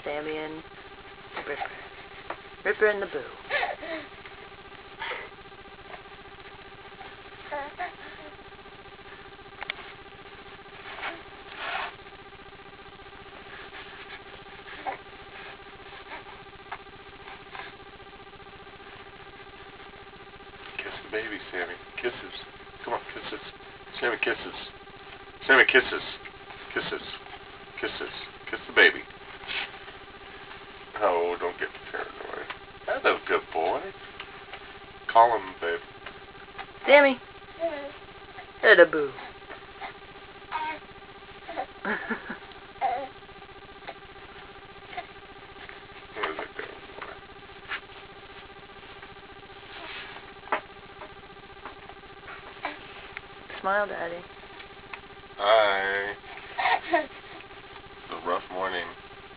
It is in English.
Sammy and Ripper. Ripper and the Boo. Kiss the baby, Sammy. Kisses. Come on, kisses. Sammy kisses. Sammy kisses. Kisses. Kisses. Kiss the baby. Oh, don't get paranoid. That's a good boy. Call him, babe. Sammy. And the Boo. Where's it going, boy? Smile, Daddy. Hi. It's a rough morning.